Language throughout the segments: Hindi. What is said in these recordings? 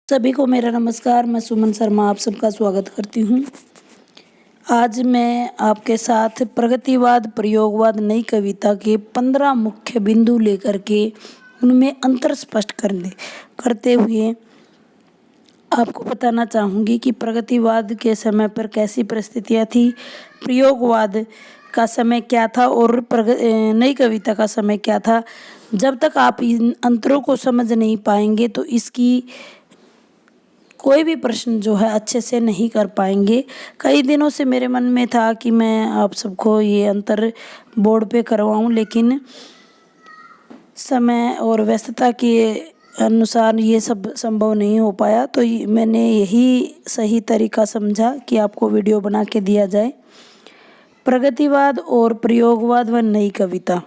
सभी को मेरा नमस्कार। मैं सुमन शर्मा आप सबका स्वागत करती हूँ। आज मैं आपके साथ प्रगतिवाद प्रयोगवाद नई कविता के 15 मुख्य बिंदु लेकर के उनमें अंतर स्पष्ट करते हुए आपको बताना चाहूँगी कि प्रगतिवाद के समय पर कैसी परिस्थितियाँ थी, प्रयोगवाद का समय क्या था और नई कविता का समय क्या था। जब तक आप इन अंतरों को समझ नहीं पाएंगे तो इसकी कोई भी प्रश्न जो है अच्छे से नहीं कर पाएंगे। कई दिनों से मेरे मन में था कि मैं आप सबको ये अंतर बोर्ड पे करवाऊं, लेकिन समय और व्यस्तता के अनुसार ये सब संभव नहीं हो पाया। तो मैंने यही सही तरीका समझा कि आपको वीडियो बना के दिया जाए। प्रगतिवाद और प्रयोगवाद व नई कविता।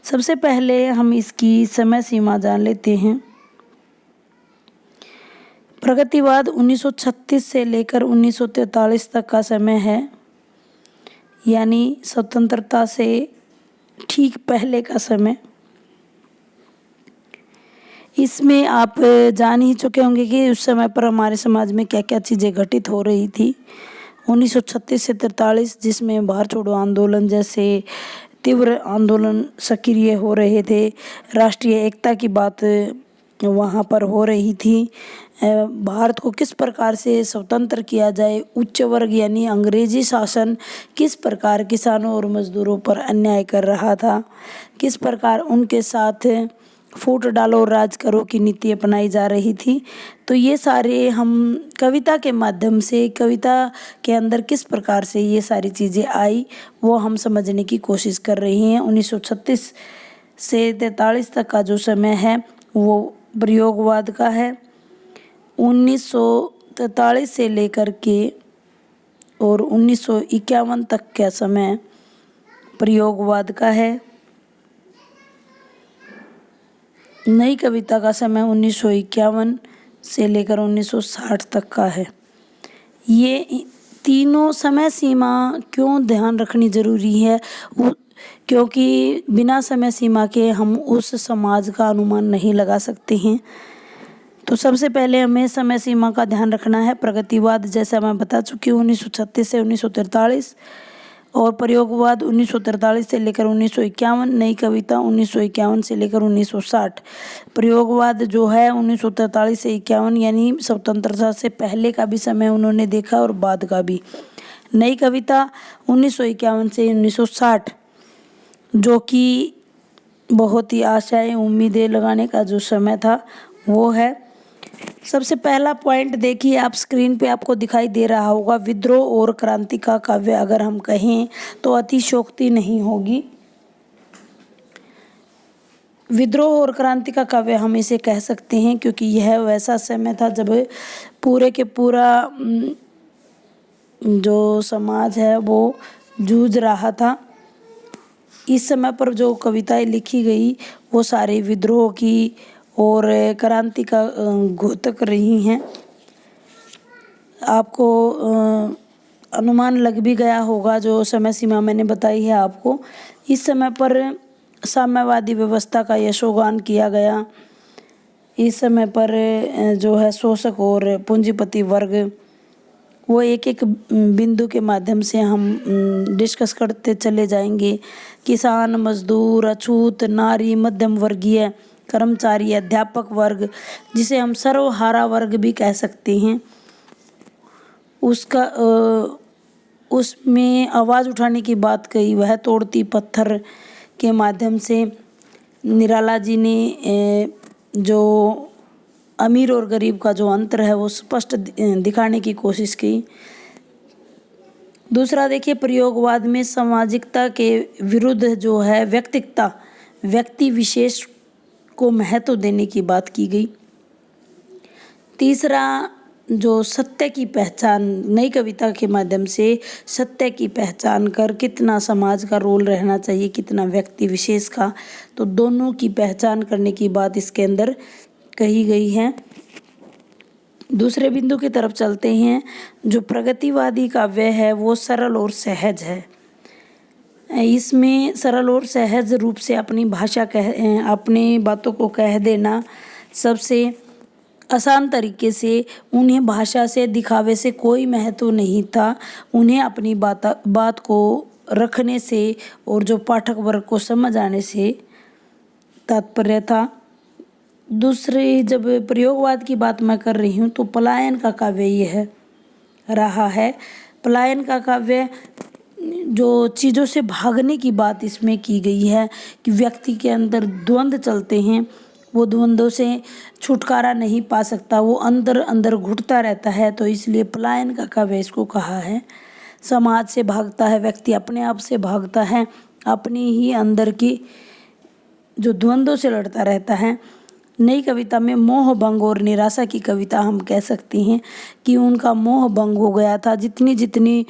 सबसे पहले हम इसकी समय सीमा जान लेते हैं। प्रगतिवाद 1936 से लेकर 1943 तक का समय है, यानी स्वतंत्रता से ठीक पहले का समय। इसमें आप जान ही चुके होंगे कि उस समय पर हमारे समाज में क्या क्या चीज़ें घटित हो रही थी। 1936 से 43 जिसमें भारत छोड़ो आंदोलन जैसे तीव्र आंदोलन सक्रिय हो रहे थे। राष्ट्रीय एकता की बात वहाँ पर हो रही थी। भारत को किस प्रकार से स्वतंत्र किया जाए, उच्च वर्ग यानी अंग्रेजी शासन किस प्रकार किसानों और मजदूरों पर अन्याय कर रहा था, किस प्रकार उनके साथ फूट डालो और राज करो की नीति अपनाई जा रही थी। तो ये सारे हम कविता के माध्यम से, कविता के अंदर किस प्रकार से ये सारी चीज़ें आई वो हम समझने की कोशिश कर रही हैं। 1936 से 43 तक का जो समय है वो प्रयोगवाद का है। 1943 से लेकर के और 1951 तक का समय प्रयोगवाद का है। नई कविता का समय 1951 से लेकर 1960 तक का है। ये तीनों समय सीमा क्यों ध्यान रखनी ज़रूरी है, क्योंकि बिना समय सीमा के हम उस समाज का अनुमान नहीं लगा सकते हैं। तो सबसे पहले हमें समय सीमा का ध्यान रखना है। प्रगतिवाद जैसा मैं बता चुकी हूँ 1936 से 1943 और प्रयोगवाद 1943 से लेकर 1951। नई कविता 1951 से लेकर 1960। प्रयोगवाद जो है 1943 से 51 यानी स्वतंत्रता से पहले का भी समय उन्होंने देखा और बाद का भी। नई कविता 1951 से 1960 जो कि बहुत ही आशाएं उम्मीदें लगाने का जो समय था वो है। सबसे पहला पॉइंट देखिए, आप स्क्रीन पे आपको दिखाई दे रहा होगा। विद्रोह और क्रांति का काव्य अगर हम कहें तो अतिशयोक्ति नहीं होगी। विद्रोह और क्रांति का काव्य हम इसे कह सकते हैं क्योंकि यह वैसा समय था जब पूरे के पूरा जो समाज है वो जूझ रहा था। इस समय पर जो कविताएं लिखी गई वो सारे विद्रोह की और क्रांति का घोतक रही हैं। आपको अनुमान लग भी गया होगा जो समय सीमा मैंने बताई है आपको। इस समय पर साम्यवादी व्यवस्था का यशोगान किया गया। इस समय पर जो है शोषक और पूंजीपति वर्ग वो एक एक बिंदु के माध्यम से हम डिस्कस करते चले जाएंगे। किसान, मजदूर, अछूत, नारी, मध्यम वर्गीय, कर्मचारी, अध्यापक वर्ग जिसे हम सर्वहारा वर्ग भी कह सकते हैं, उसका उसमें आवाज़ उठाने की बात कही। वह तोड़ती पत्थर के माध्यम से निराला जी ने जो अमीर और गरीब का जो अंतर है वो स्पष्ट दिखाने की कोशिश की। दूसरा देखिए, प्रयोगवाद में सामाजिकता के विरुद्ध जो है व्यक्तिगता, व्यक्ति विशेष को महत्व देने की बात की गई। तीसरा, जो सत्य की पहचान, नई कविता के माध्यम से सत्य की पहचान कर कितना समाज का रोल रहना चाहिए, कितना व्यक्ति विशेष का, तो दोनों की पहचान करने की बात इसके अंदर कही गई है। दूसरे बिंदु की तरफ चलते हैं। जो प्रगतिवादी काव्य है वो सरल और सहज है। इसमें सरल और सहज रूप से अपनी भाषा अपनी बातों को कह देना सबसे आसान तरीके से, उन्हें भाषा से, दिखावे से कोई महत्व नहीं था। उन्हें अपनी बात को रखने से और जो पाठक वर्ग को समझ आने से तात्पर्य था। दूसरी जब प्रयोगवाद की बात मैं कर रही हूँ तो पलायन का काव्य यह रहा है। पलायन का काव्य जो चीज़ों से भागने की बात इसमें की गई है कि व्यक्ति के अंदर द्वंद्व चलते हैं, वो द्वंद्वों से छुटकारा नहीं पा सकता, वो अंदर अंदर घुटता रहता है, तो इसलिए पलायन का काव्य इसको कहा है। समाज से भागता है व्यक्ति, अपने आप से भागता है, अपनी ही अंदर की जो द्वंद्वों से लड़ता रहता है। नई कविता में मोह भंग और निराशा की कविता हम कह सकते हैं कि उनका मोह भंग हो गया था। जितनी जितनी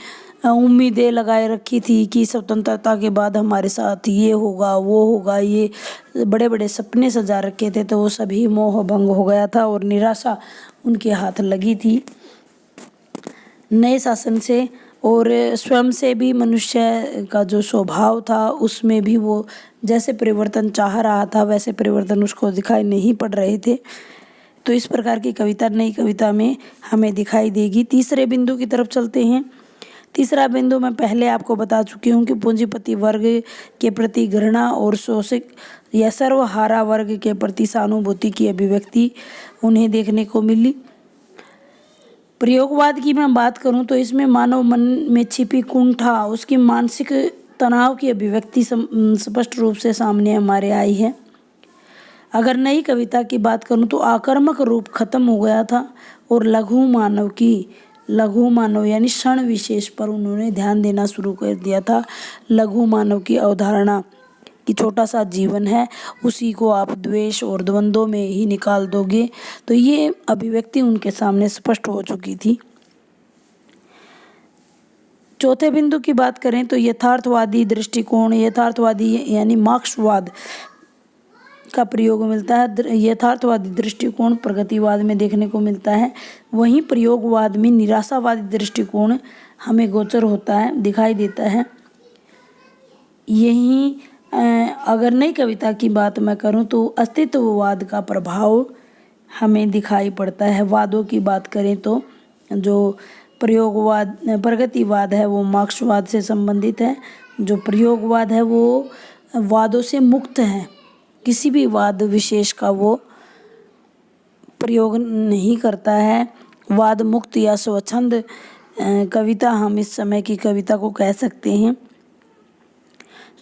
उम्मीदें लगाए रखी थी कि स्वतंत्रता के बाद हमारे साथ ये होगा वो होगा, ये बड़े बड़े सपने सजा रखे थे, तो वो सभी मोह भंग हो गया था और निराशा उनके हाथ लगी थी। नए शासन से और स्वयं से भी मनुष्य का जो स्वभाव था उसमें भी वो जैसे परिवर्तन चाह रहा था वैसे परिवर्तन उसको दिखाई नहीं पड़ रहे थे। तो इस प्रकार की कविता नई कविता में हमें दिखाई देगी। तीसरे बिंदु की तरफ चलते हैं। तीसरा बिंदु मैं पहले आपको बता चुकी हूँ कि पूंजीपति वर्ग के प्रति घृणा और शोषक या सर्वहारा वर्ग के प्रति सहानुभूति की अभिव्यक्ति उन्हें देखने को मिली। प्रयोगवाद की मैं बात करूं तो इसमें मानव मन में छिपी कुंठा, उसकी मानसिक तनाव की अभिव्यक्ति स्पष्ट रूप से सामने हमारे आई है। अगर नई कविता की बात करूं तो आक्रामक रूप खत्म हो गया था और लघु मानव यानी क्षण विशेष पर उन्होंने ध्यान देना शुरू कर दिया था। लघु मानव की अवधारणा कि छोटा सा जीवन है, उसी को आप द्वेष और द्वंद्वों में ही निकाल दोगे, तो ये अभिव्यक्ति उनके सामने स्पष्ट हो चुकी थी। चौथे बिंदु की बात करें तो यथार्थवादी दृष्टिकोण, यथार्थवादी यानी मार्क्सवाद का प्रयोग मिलता है। यथार्थवादी दृष्टिकोण प्रगतिवाद में देखने को मिलता है, वहीं प्रयोगवाद में निराशावादी दृष्टिकोण हमें गोचर होता है, दिखाई देता है। यही अगर नई कविता की बात मैं करूं तो अस्तित्ववाद का प्रभाव हमें दिखाई पड़ता है। वादों की बात करें तो जो प्रगतिवाद है वो मार्क्सवाद से संबंधित है, जो प्रयोगवाद है वो वादों से मुक्त है, किसी भी वाद विशेष का वो प्रयोग नहीं करता है। वाद मुक्त या स्वच्छंद कविता हम इस समय की कविता को कह सकते हैं।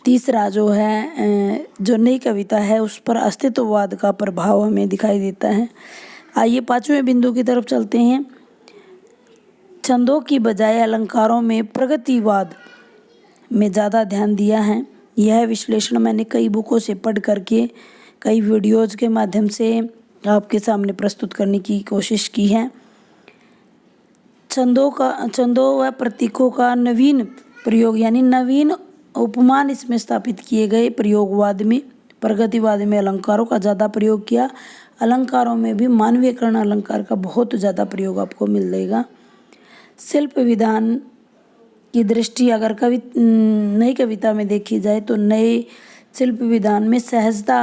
तीसरा जो है जो नई कविता है उस पर अस्तित्ववाद का प्रभाव हमें दिखाई देता है। आइए पांचवें बिंदु की तरफ चलते हैं। छंदों की बजाय अलंकारों में प्रगतिवाद में ज़्यादा ध्यान दिया है। यह विश्लेषण मैंने कई बुकों से पढ़ करके, कई वीडियोज़ के माध्यम से आपके सामने प्रस्तुत करने की कोशिश की है। छंदों व प्रतीकों का नवीन प्रयोग यानी नवीन उपमान इसमें स्थापित किए गए। प्रयोगवाद में, प्रगतिवाद में अलंकारों का ज़्यादा प्रयोग किया। अलंकारों में भी मानवीयकरण अलंकार का बहुत ज़्यादा प्रयोग आपको मिल जाएगा। शिल्प विधान की दृष्टि अगर नई कविता में देखी जाए तो नए शिल्प विधान में सहजता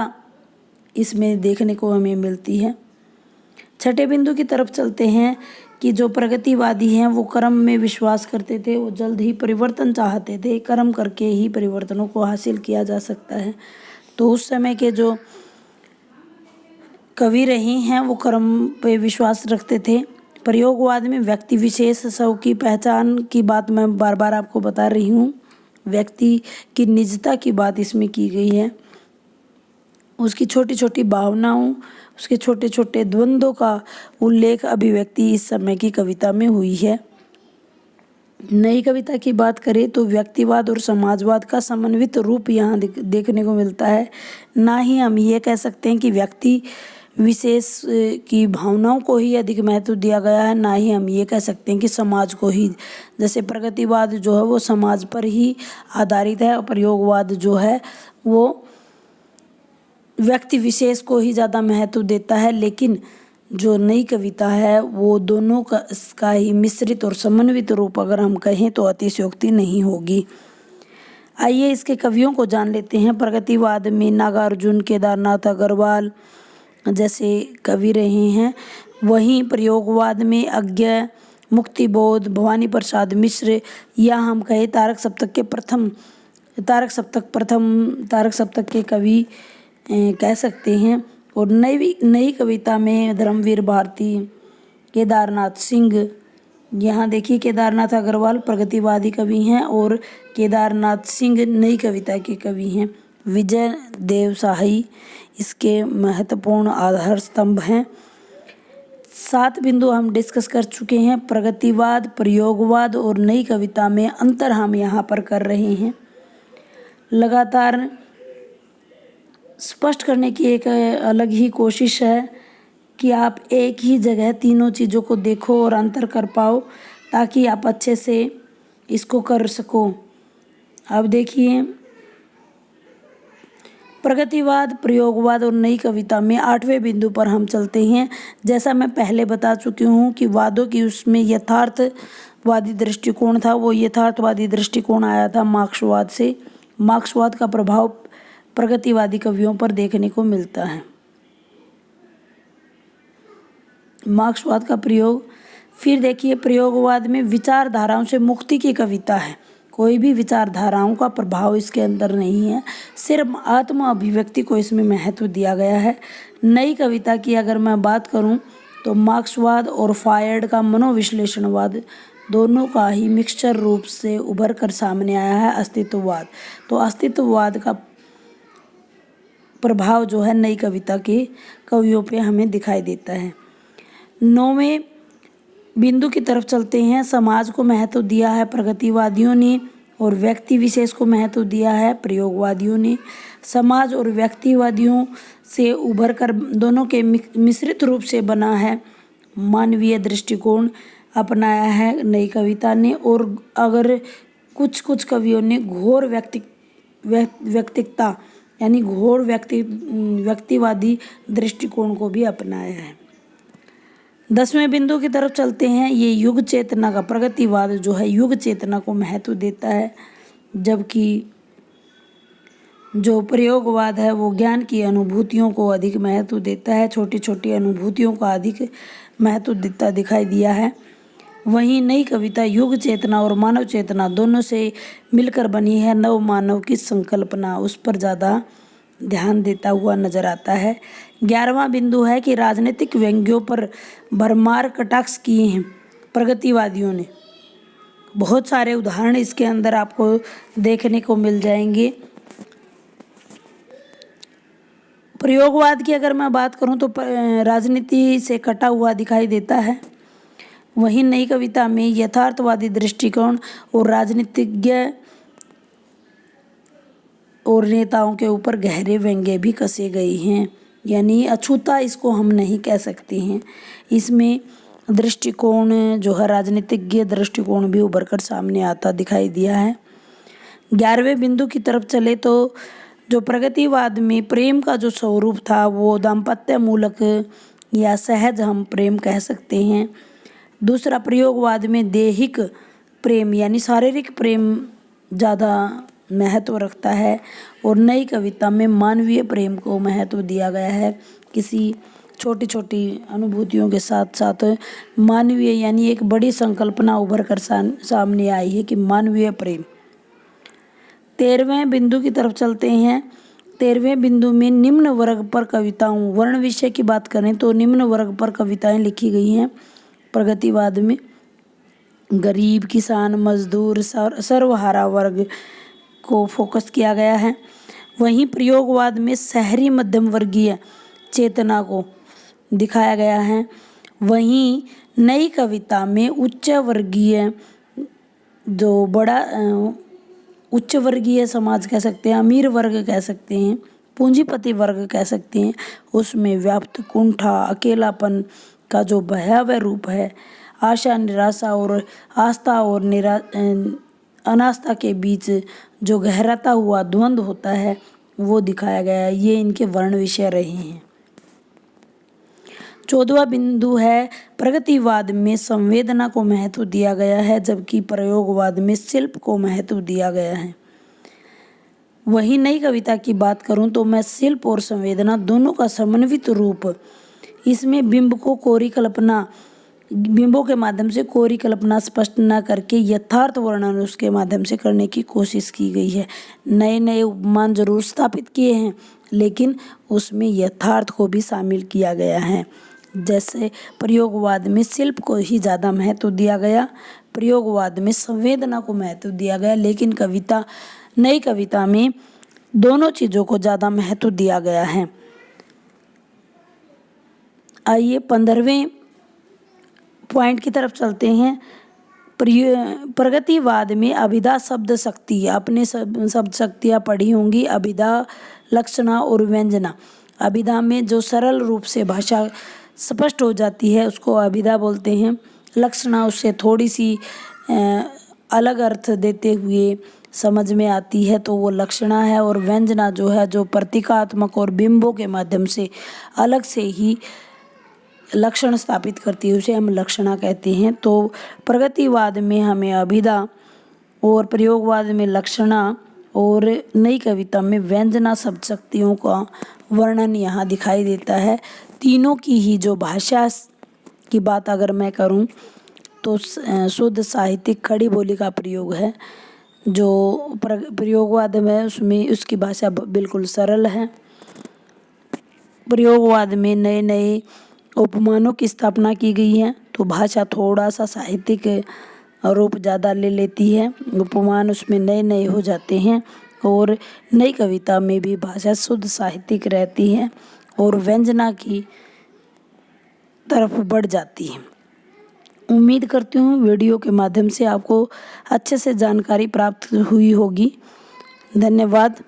इसमें देखने को हमें मिलती है। छठे बिंदु की तरफ चलते हैं कि जो प्रगतिवादी हैं वो कर्म में विश्वास करते थे, वो जल्द ही परिवर्तन चाहते थे, कर्म करके ही परिवर्तनों को हासिल किया जा सकता है। तो उस समय के जो कवि रहे हैं वो कर्म पे विश्वास रखते थे। प्रयोगवाद में व्यक्ति विशेष सब की पहचान की बात मैं बार बार आपको बता रही हूँ, व्यक्ति की निजता की बात इसमें की गई है। उसकी छोटी छोटी भावनाओं, उसके छोटे छोटे द्वंद्वों का उल्लेख अभिव्यक्ति इस समय की कविता में हुई है। नई कविता की बात करें तो व्यक्तिवाद और समाजवाद का समन्वित रूप यहाँ देखने को मिलता है। ना ही हम ये कह सकते हैं कि व्यक्ति विशेष की भावनाओं को ही अधिक महत्व दिया गया है, ना ही हम ये कह सकते हैं कि समाज को ही। जैसे प्रगतिवाद जो है वो समाज पर ही आधारित है और प्रयोगवाद जो है वो व्यक्ति विशेष को ही ज़्यादा महत्व देता है। लेकिन जो नई कविता है वो दोनों का ही मिश्रित और समन्वित रूप अगर हम कहें तो अतिशयोक्ति नहीं होगी। आइए इसके कवियों को जान लेते हैं। प्रगतिवाद में नागार्जुन, केदारनाथ अग्रवाल जैसे कवि रहे हैं। वहीं प्रयोगवाद में अज्ञा मुक्तिबोध भवानी प्रसाद मिश्र या हम कहे तारक सप्तक के कवि कह सकते हैं। और नई कविता में धर्मवीर भारती, केदारनाथ सिंह, यहाँ देखिए केदारनाथ अग्रवाल प्रगतिवादी कवि हैं और केदारनाथ सिंह नई कविता के कवि हैं। विजय देव साहनी इसके महत्वपूर्ण आधार स्तंभ हैं। 7 बिंदु हम डिस्कस कर चुके हैं। प्रगतिवाद, प्रयोगवाद और नई कविता में अंतर हम यहाँ पर कर रहे हैं। लगातार स्पष्ट करने की एक अलग ही कोशिश है कि आप एक ही जगह तीनों चीज़ों को देखो और अंतर कर पाओ, ताकि आप अच्छे से इसको कर सको। अब देखिए प्रगतिवाद, प्रयोगवाद और नई कविता में 8वें बिंदु पर हम चलते हैं। जैसा मैं पहले बता चुकी हूँ कि वादों की उसमें यथार्थवादी दृष्टिकोण था, वो यथार्थवादी दृष्टिकोण आया था मार्क्सवाद से। मार्क्सवाद का प्रभाव प्रगतिवादी कवियों पर देखने को मिलता है। मार्क्सवाद का प्रयोग, फिर देखिए प्रयोगवाद में विचारधाराओं से मुक्ति की कविता है। कोई भी विचारधाराओं का प्रभाव इसके अंदर नहीं है, सिर्फ आत्म अभिव्यक्ति को इसमें महत्व दिया गया है। नई कविता की अगर मैं बात करूं तो मार्क्सवाद और फ्रायड का मनोविश्लेषणवाद दोनों का ही मिक्सचर रूप से उभर कर सामने आया है अस्तित्ववाद। तो अस्तित्ववाद का प्रभाव जो है नई कविता के कवियों पे हमें दिखाई देता है। 9वें बिंदु की तरफ चलते हैं। समाज को महत्व दिया है प्रगतिवादियों ने और व्यक्ति विशेष को महत्व दिया है प्रयोगवादियों ने। समाज और व्यक्तिवादियों से उभर कर दोनों के मिश्रित रूप से बना है मानवीय दृष्टिकोण अपनाया है नई कविता ने। और अगर कुछ कवियों ने घोर व्यक्तिकता यानी घोर व्यक्तिवादी दृष्टिकोण को भी अपनाया है। 10वें बिंदु की तरफ चलते हैं। ये युग चेतना का प्रगतिवाद जो है युग चेतना को महत्व देता है, जबकि जो प्रयोगवाद है वो ज्ञान की अनुभूतियों को अधिक महत्व देता है, छोटी छोटी अनुभूतियों का अधिक महत्व देता दिखाई दिया है। वहीं नई कविता युग चेतना और मानव चेतना दोनों से मिलकर बनी है। नव मानव की संकल्पना उस पर ज़्यादा ध्यान देता हुआ नजर आता है। 11वां बिंदु है कि राजनीतिक व्यंग्यों पर भरमार कटाक्ष किए हैं प्रगतिवादियों ने। बहुत सारे उदाहरण इसके अंदर आपको देखने को मिल जाएंगे। प्रयोगवाद की अगर मैं बात करूं तो राजनीति से कटा हुआ दिखाई देता है। वहीं नई कविता में यथार्थवादी दृष्टिकोण और राजनीतिज्ञ और नेताओं के ऊपर गहरे व्यंग्य भी कसे गए हैं, यानी अछूता इसको हम नहीं कह सकते हैं। इसमें दृष्टिकोण जो है राजनीतिज्ञ दृष्टिकोण भी उभर कर सामने आता दिखाई दिया है। 11वें बिंदु की तरफ चले तो जो प्रगतिवाद में प्रेम का जो स्वरूप था वो दाम्पत्य मूलक या सहज हम प्रेम कह सकते हैं। दूसरा प्रयोगवाद में दैहिक प्रेम यानी शारीरिक प्रेम ज़्यादा महत्व रखता है और नई कविता में मानवीय प्रेम को महत्व दिया गया है। किसी छोटी छोटी अनुभूतियों के साथ साथ मानवीय यानी एक बड़ी संकल्पना उभर कर सामने आई है कि मानवीय प्रेम। 13वें बिंदु की तरफ चलते हैं। 13वें बिंदु में निम्न वर्ग पर कविताओं, वर्ण विषय की बात करें तो निम्न वर्ग पर कविताएं लिखी गई हैं प्रगतिवाद में। गरीब, किसान, मजदूर, सर्वहारा वर्ग को फोकस किया गया है। वहीं प्रयोगवाद में शहरी मध्यम वर्गीय चेतना को दिखाया गया है। वहीं नई कविता में उच्च वर्गीय समाज कह सकते हैं, अमीर वर्ग कह सकते हैं, पूंजीपति वर्ग कह सकते हैं, उसमें व्याप्त कुंठा अकेलापन का जो भयावह रूप है, आशा निराशा और आस्था और अनास्था के बीच जो गहराता हुआ द्वंद्व होता है वो दिखाया गया है। ये इनके वर्ण विषय रहे हैं। 14वां बिंदु है प्रगतिवाद में संवेदना को महत्व दिया गया है, जबकि प्रयोगवाद में शिल्प को महत्व दिया गया है। वही नई कविता की बात करूं तो मैं शिल्प और संवेदना दोनों का समन्वित रूप इसमें बिंबों के माध्यम से कोरी कल्पना स्पष्ट न करके यथार्थ वर्णन उसके माध्यम से करने की कोशिश की गई है। नए नए उपमान जरूर स्थापित किए हैं, लेकिन उसमें यथार्थ को भी शामिल किया गया है। जैसे प्रयोगवाद में शिल्प को ही ज़्यादा महत्व दिया गया, प्रयोगवाद में संवेदना को महत्व दिया गया, लेकिन नई कविता में दोनों चीज़ों को ज़्यादा महत्व दिया गया है। आइए 15वें पॉइंट की तरफ चलते हैं। प्रगतिवाद में अभिधा शब्द शक्ति, आपने शब्द शक्तियाँ पढ़ी होंगी, अभिधा, लक्षणा और व्यंजना। अभिधा में जो सरल रूप से भाषा स्पष्ट हो जाती है उसको अभिधा बोलते हैं। लक्षणा उससे थोड़ी सी अलग अर्थ देते हुए समझ में आती है तो वो लक्षणा है। और व्यंजना जो है, जो प्रतीकात्मक और बिंबों के माध्यम से अलग से ही लक्षण स्थापित करती है, उसे हम लक्षणा कहते हैं। तो प्रगतिवाद में हमें अभिधा और प्रयोगवाद में लक्षणा और नई कविता में व्यंजना शब्द शक्तियों का वर्णन यहाँ दिखाई देता है। तीनों की ही जो भाषा की बात अगर मैं करूँ तो शुद्ध साहित्यिक खड़ी बोली का प्रयोग है। जो प्रयोगवाद में उसमें उसकी भाषा बिल्कुल सरल है। प्रयोगवाद में नए नए उपमानों की स्थापना की गई है तो भाषा थोड़ा सा साहित्यिक रूप ज़्यादा ले लेती है, उपमान उसमें नए नए हो जाते हैं। और नई कविता में भी भाषा शुद्ध साहित्यिक रहती है और व्यंजना की तरफ बढ़ जाती है। उम्मीद करती हूँ वीडियो के माध्यम से आपको अच्छे से जानकारी प्राप्त हुई होगी। धन्यवाद।